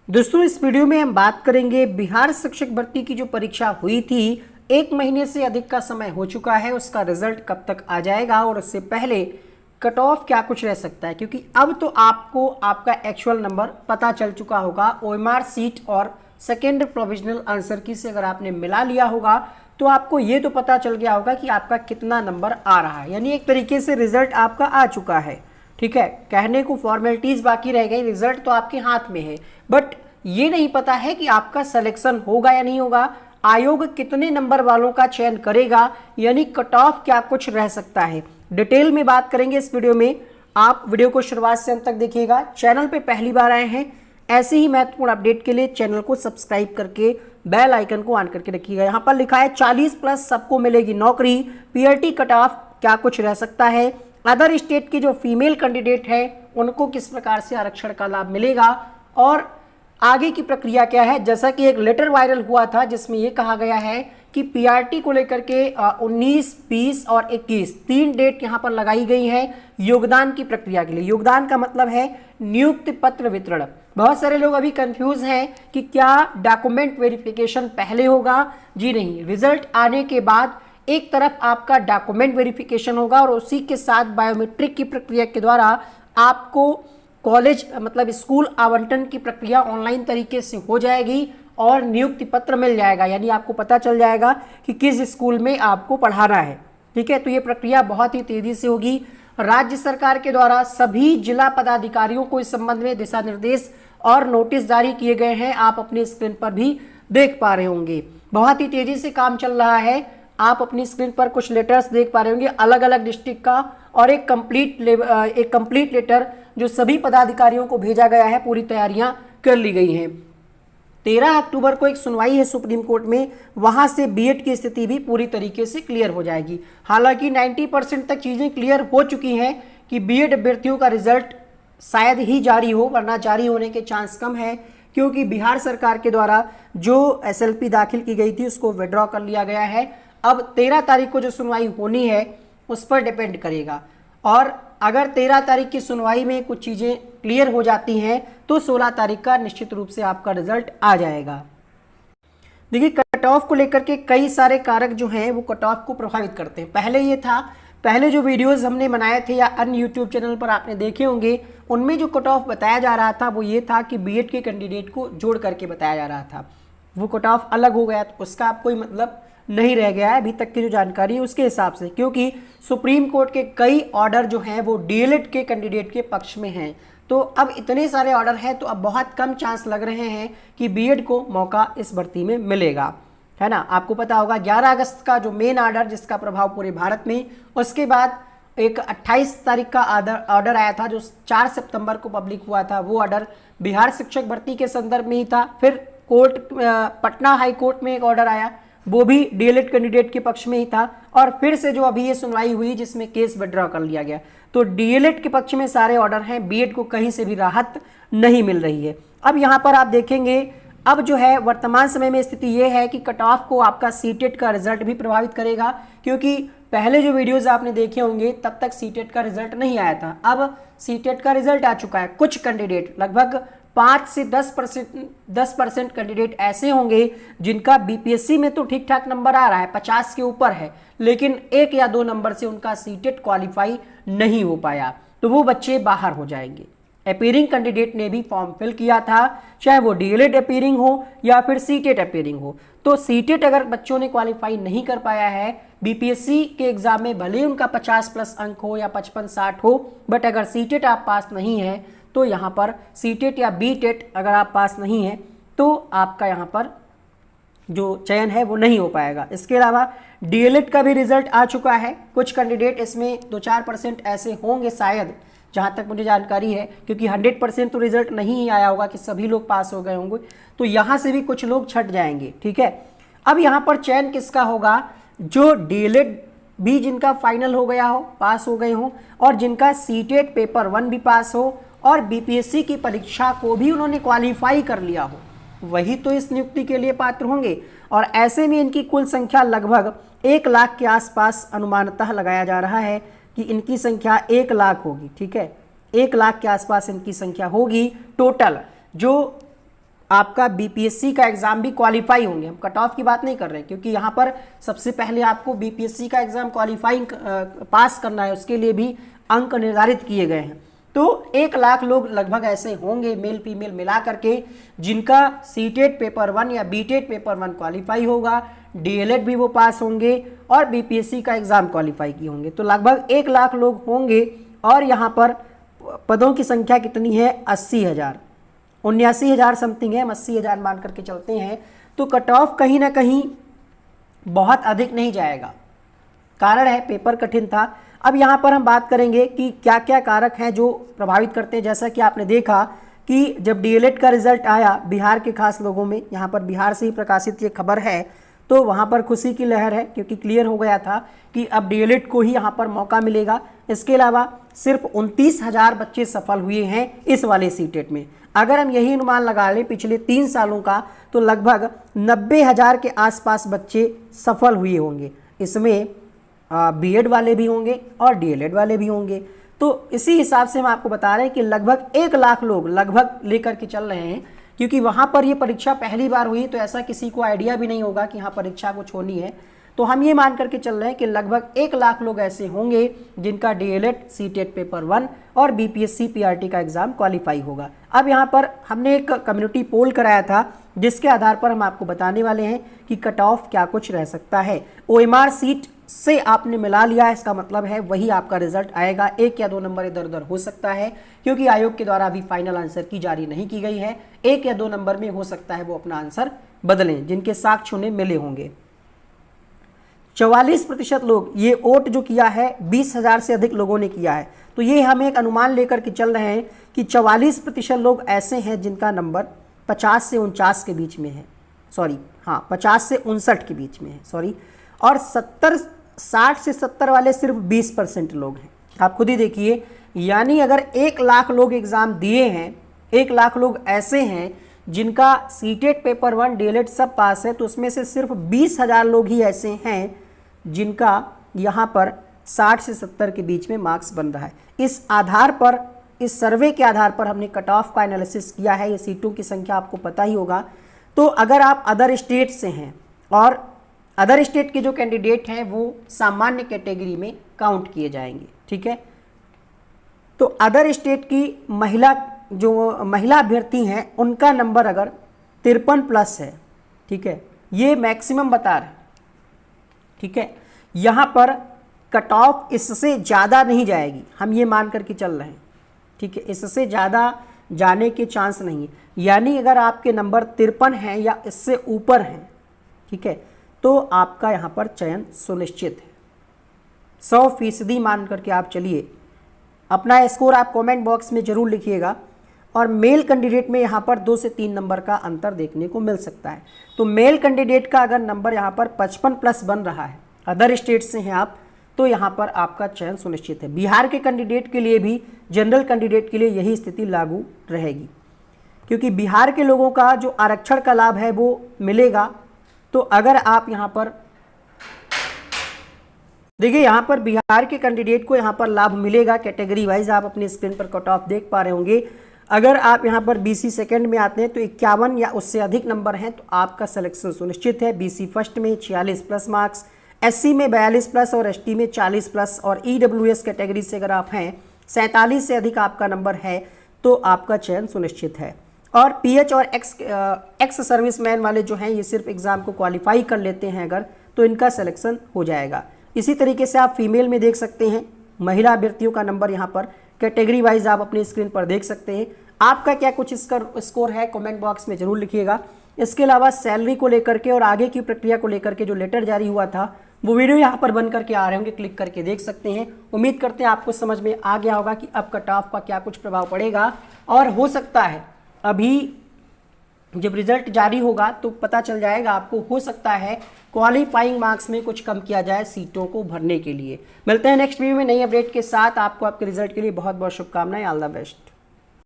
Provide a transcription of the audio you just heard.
दोस्तों इस वीडियो में हम बात करेंगे बिहार शिक्षक भर्ती की जो परीक्षा हुई थी, 1 महीने से अधिक का समय हो चुका है, उसका रिजल्ट कब तक आ जाएगा और उससे पहले कट ऑफ क्या कुछ रह सकता है, क्योंकि अब तो आपको आपका एक्चुअल नंबर पता चल चुका होगा। ओएमआर सीट और सेकेंड प्रोविजनल आंसर की से अगर आपने मिला लिया होगा तो आपको ये तो पता चल गया होगा कि आपका कितना नंबर आ रहा है, यानी एक तरीके से रिजल्ट आपका आ चुका है। ठीक है, कहने को फॉर्मेलिटीज बाकी रह गई, रिजल्ट तो आपके हाथ में है, बट ये नहीं पता है कि आपका सिलेक्शन होगा या नहीं होगा, आयोग कितने नंबर वालों का चयन करेगा, यानी कट ऑफ क्या कुछ रह सकता है। डिटेल में बात करेंगे इस वीडियो में, आप वीडियो को शुरुआत से अंत तक देखिएगा। चैनल पे पहली बार आए हैं, ऐसे ही महत्वपूर्ण अपडेट के लिए चैनल को सब्सक्राइब करके बेल आइकन को ऑन करके रखिएगा। यहाँ पर लिखा है 40+ सबको मिलेगी नौकरी, पीआरटी कट ऑफ क्या कुछ रह सकता है, अदर स्टेट की जो फीमेल कैंडिडेट है उनको किस प्रकार से आरक्षण का लाभ मिलेगा और आगे की प्रक्रिया क्या है। जैसा कि एक लेटर वायरल हुआ था जिसमें यह कहा गया है कि पीआरटी को लेकर के 19, 20 और 21 3 डेट यहां पर लगाई गई है योगदान की प्रक्रिया के लिए। योगदान का मतलब है नियुक्ति पत्र वितरण। बहुत सारे लोग अभी कंफ्यूज हैं कि क्या डॉक्यूमेंट वेरिफिकेशन पहले होगा। जी नहीं, रिजल्ट आने के बाद एक तरफ आपका डॉक्यूमेंट वेरिफिकेशन होगा और उसी के साथ बायोमेट्रिक की प्रक्रिया के द्वारा आपको कॉलेज मतलब स्कूल आवंटन की प्रक्रिया ऑनलाइन तरीके से हो जाएगी और नियुक्ति पत्र मिल जाएगा, यानी आपको पता चल जाएगा कि किस स्कूल में आपको पढ़ाना है। ठीक है, तो ये प्रक्रिया बहुत ही तेजी से होगी। राज्य सरकार के द्वारा सभी जिला पदाधिकारियों को इस संबंध में दिशा निर्देश और नोटिस जारी किए गए हैं, आप अपनी स्क्रीन पर भी देख पा रहे होंगे। बहुत ही तेजी से काम चल रहा है, आप अपनी स्क्रीन पर कुछ लेटर्स देख पा रहे होंगे अलग अलग डिस्ट्रिक्ट का और एक कंप्लीट लेटर जो सभी पदाधिकारियों को भेजा गया है। पूरी तैयारियां कर ली गई हैं। 13 अक्टूबर को एक सुनवाई है सुप्रीम कोर्ट में, वहां से बीएड की स्थिति भी पूरी तरीके से क्लियर हो जाएगी। हालांकि 90% तक चीजें क्लियर हो चुकी हैं कि बीएड अभ्यर्थियों का रिजल्ट शायद ही जारी हो, वरना जारी होने के चांस कम है, क्योंकि बिहार सरकार के द्वारा जो एसएलपी दाखिल की गई थी उसको विड्रॉ कर लिया गया है। अब 13 तारीख को जो सुनवाई होनी है उस पर डिपेंड करेगा, और अगर 13 तारीख की सुनवाई में कुछ चीज़ें क्लियर हो जाती हैं तो 16 तारीख का निश्चित रूप से आपका रिजल्ट आ जाएगा। देखिए, कट ऑफ को लेकर के कई सारे कारक जो हैं वो कट ऑफ को प्रभावित करते हैं। पहले जो वीडियोस हमने बनाए थे या अन्य यूट्यूब चैनल पर आपने देखे होंगे, उनमें जो कट ऑफ बताया जा रहा था वो ये था कि बीएड के कैंडिडेट को जोड़ करके बताया जा रहा था। वो कट ऑफ अलग हो गया, तो उसका कोई मतलब नहीं रह गया है अभी तक की जो जानकारी है उसके हिसाब से, क्योंकि सुप्रीम कोर्ट के कई ऑर्डर जो हैं वो डीएलएड के कैंडिडेट के पक्ष में हैं। तो अब इतने सारे ऑर्डर हैं तो अब बहुत कम चांस लग रहे हैं कि बीएड को मौका इस भर्ती में मिलेगा, है ना। आपको पता होगा 11 अगस्त का जो मेन ऑर्डर जिसका प्रभाव पूरे भारत में, उसके बाद एक 28 तारीख का ऑर्डर आया था जो 4 सितंबर को पब्लिक हुआ था। वो ऑर्डर बिहार शिक्षक भर्ती के संदर्भ में ही था। फिर कोर्ट पटना हाई कोर्ट में एक ऑर्डर आया, वो भी डीएलएड कैंडिडेट के पक्ष में ही था, और फिर से जो अभी ये सुनवाई हुई जिसमें केस विड्रॉ कर लिया गया। तो डीएलएड के पक्ष में सारे ऑर्डर हैं, बीएड को कहीं से भी राहत नहीं मिल रही है। अब यहाँ पर आप देखेंगे, अब जो है वर्तमान समय में स्थिति ये है कि कट ऑफ को आपका सीटेट का रिजल्ट भी प्रभावित करेगा, क्योंकि पहले जो वीडियोस आपने देखे होंगे तब तक सीटेट का रिजल्ट नहीं आया था। अब सीटेट का रिजल्ट आ चुका है। कुछ कैंडिडेट, लगभग 5 से 10% कैंडिडेट ऐसे होंगे जिनका बीपीएससी में तो ठीक ठाक नंबर आ रहा है, 50 के ऊपर है, लेकिन 1 या 2 नंबर से उनका सीटेट क्वालिफाई नहीं हो पाया, तो वो बच्चे बाहर हो जाएंगे। अपीयरिंग कैंडिडेट ने भी फॉर्म फिल किया था, चाहे वो डीएलएड अपीयरिंग हो या फिर सीटेट अपीयरिंग हो। तो सीटेट अगर बच्चों ने क्वालिफाई नहीं कर पाया है बीपीएससी के एग्जाम में, भले ही उनका 50+ अंक हो या 55-60 हो, बट अगर सीटेट आप पास नहीं है तो यहाँ पर सीटेट या बीटेट अगर आप पास नहीं है तो आपका यहाँ पर जो चयन है वो नहीं हो पाएगा। इसके अलावा डीएलएड का भी रिजल्ट आ चुका है। कुछ कैंडिडेट इसमें 2-4% ऐसे होंगे शायद, जहाँ तक मुझे जानकारी है, क्योंकि 100% तो रिजल्ट नहीं ही आया होगा कि सभी लोग पास हो गए होंगे, तो यहाँ से भी कुछ लोग छट जाएंगे। ठीक है, अब यहाँ पर चयन किसका होगा? जो डीएलएड भी जिनका फाइनल हो गया हो, पास हो गए हो, और जिनका सीटेट पेपर 1 भी पास हो और बीपीएससी की परीक्षा को भी उन्होंने क्वालिफाई कर लिया हो, वही तो इस नियुक्ति के लिए पात्र होंगे। और ऐसे में इनकी कुल संख्या लगभग 1 लाख के आसपास अनुमानतः लगाया जा रहा है कि इनकी संख्या 1 लाख होगी। ठीक है, 1 लाख के आसपास इनकी संख्या होगी टोटल, जो आपका बीपीएससी का एग्जाम भी क्वालिफाई होंगे। हम कट ऑफ की बात नहीं कर रहे हैं, क्योंकि यहाँ पर सबसे पहले आपको बीपीएससी का एग्जाम क्वालिफाइंग पास करना है, उसके लिए भी अंक निर्धारित किए गए हैं। तो 1 लाख लोग लगभग ऐसे होंगे मेल फीमेल मिला करके जिनका सीटेट पेपर 1 या बीटेट पेपर 1 क्वालिफाई होगा, डीएलएड भी वो पास होंगे और बीपीएससी का एग्जाम क्वालिफाई किए होंगे। तो लगभग 1 लाख लोग होंगे और यहाँ पर पदों की संख्या कितनी है? 80,000, 79,000 समथिंग है, हम 80,000 मान करके चलते हैं। तो कट ऑफ कहीं ना कहीं बहुत अधिक नहीं जाएगा। कारण है पेपर कठिन था। अब यहाँ पर हम बात करेंगे कि क्या क्या कारक हैं जो प्रभावित करते हैं। जैसा कि आपने देखा कि जब डीएलएड का रिजल्ट आया बिहार के खास लोगों में, यहाँ पर बिहार से ही प्रकाशित ये खबर है, तो वहाँ पर खुशी की लहर है, क्योंकि क्लियर हो गया था कि अब डीएलएड को ही यहाँ पर मौका मिलेगा। इसके अलावा सिर्फ 29,000 बच्चे सफल हुए हैं इस वाले सीटेट में। अगर हम यही अनुमान लगा लें पिछले 3 सालों का, तो लगभग 90,000 के आसपास बच्चे सफल हुए होंगे। इसमें बीएड वाले भी होंगे और डीएलएड वाले भी होंगे। तो इसी हिसाब से हम आपको बता रहे हैं कि लगभग 1 लाख लोग लगभग लेकर के चल रहे हैं, क्योंकि वहाँ पर ये परीक्षा पहली बार हुई, तो ऐसा किसी को आइडिया भी नहीं होगा कि यहाँ परीक्षा कुछ होनी है। तो हम ये मान करके चल रहे हैं कि लगभग 1 लाख लोग ऐसे होंगे जिनका डीएलएड, सीटेट पेपर 1 और बीपीएससी पीआरटी का एग्जाम क्वालिफाई होगा। अब यहाँ पर हमने एक कम्युनिटी पोल कराया था, जिसके आधार पर हम आपको बताने वाले हैं कि कट ऑफ क्या कुछ रह सकता है। ओएमआर सीट से आपने मिला लिया, इसका मतलब है वही आपका रिजल्ट आएगा। 1 या 2 नंबर इधर उधर हो सकता है, क्योंकि आयोग के द्वारा अभी फाइनल आंसर की जारी नहीं की गई है। 1 या 2 नंबर में हो सकता है वो अपना आंसर बदलें, जिनके साक्ष्य उन्हें मिले होंगे। 44% लोग, ये वोट जो किया है 20,000 से अधिक लोगों ने किया है। तो ये हम एक अनुमान लेकर के चल रहे हैं कि 44% लोग ऐसे हैं जिनका नंबर 50 से 49 के बीच में है, 50 से 59 के बीच में है, और 60 से 70 वाले सिर्फ 20% लोग हैं। आप खुद ही देखिए, यानी अगर 1 लाख लोग एग्ज़ाम दिए हैं, 1 लाख लोग ऐसे हैं जिनका सीटेट पेपर 1 डीएलएड सब पास है, तो उसमें से सिर्फ 20,000 लोग ही ऐसे हैं जिनका यहाँ पर 60 से 70 के बीच में मार्क्स बन रहा है। इस आधार पर, इस सर्वे के आधार पर हमने कट ऑफ का एनालिसिस किया है। ये सीटों की संख्या आपको पता ही होगा। तो अगर आप अदर स्टेट से हैं और अदर स्टेट के जो कैंडिडेट हैं वो सामान्य कैटेगरी में काउंट किए जाएंगे, ठीक है। तो अदर स्टेट की महिला अभ्यर्थी हैं, उनका नंबर अगर 53+ है, ठीक है, ये मैक्सिमम बता रहे हैं, ठीक है। यहाँ पर कट ऑफ इससे ज़्यादा नहीं जाएगी, हम ये मान करके चल रहे हैं, ठीक है। इससे ज़्यादा जाने के चांस नहीं है। यानी अगर आपके नंबर 53 हैं या इससे ऊपर हैं, ठीक है, तो आपका यहाँ पर चयन सुनिश्चित है। 100% मान करके आप चलिए। अपना स्कोर आप कमेंट बॉक्स में ज़रूर लिखिएगा। और मेल कैंडिडेट में यहाँ पर 2 से 3 नंबर का अंतर देखने को मिल सकता है। तो मेल कैंडिडेट का अगर नंबर यहाँ पर 55+ बन रहा है, अदर स्टेट से हैं आप, तो यहाँ पर आपका चयन सुनिश्चित है। बिहार के कैंडिडेट के लिए भी, जनरल कैंडिडेट के लिए यही स्थिति लागू रहेगी, क्योंकि बिहार के लोगों का जो आरक्षण का लाभ है वो मिलेगा। तो अगर आप यहाँ पर देखिए, यहाँ पर बिहार के कैंडिडेट को यहाँ पर लाभ मिलेगा कैटेगरी वाइज। आप अपनी स्क्रीन पर कट ऑफ देख पा रहे होंगे। अगर आप यहाँ पर बीसी सेकंड में आते हैं तो 51 या उससे अधिक नंबर हैं तो आपका सिलेक्शन सुनिश्चित है। बीसी फर्स्ट में 46+ मार्क्स, एससी में 42+ और एसटी में 40+, और ईडब्ल्यूएस कैटेगरी से अगर आप हैं 47 से अधिक आपका नंबर है तो आपका चयन सुनिश्चित है। और पीएच और एक्स सर्विसमैन वाले जो हैं, ये सिर्फ एग्ज़ाम को क्वालिफाई कर लेते हैं अगर, तो इनका सिलेक्शन हो जाएगा। इसी तरीके से आप फीमेल में देख सकते हैं, महिला अभ्यर्थियों का नंबर यहाँ पर कैटेगरी वाइज आप अपनी स्क्रीन पर देख सकते हैं। आपका क्या कुछ इसका स्कोर है कमेंट बॉक्स में ज़रूर लिखिएगा। इसके अलावा सैलरी को लेकर के और आगे की प्रक्रिया को लेकर के जो लेटर जारी हुआ था वो वीडियो यहाँ पर बन करके आ रहे होंगे, क्लिक करके देख सकते हैं। उम्मीद करते हैं आपको समझ में आ गया होगा कि अब कट ऑफ का क्या कुछ प्रभाव पड़ेगा। और हो सकता है अभी जब रिजल्ट जारी होगा तो पता चल जाएगा आपको, हो सकता है क्वालिफाइंग मार्क्स में कुछ कम किया जाए सीटों को भरने के लिए। मिलते हैं नेक्स्ट वीडियो में नई अपडेट के साथ। आपको आपके रिजल्ट के लिए बहुत बहुत शुभकामनाएं। All the best.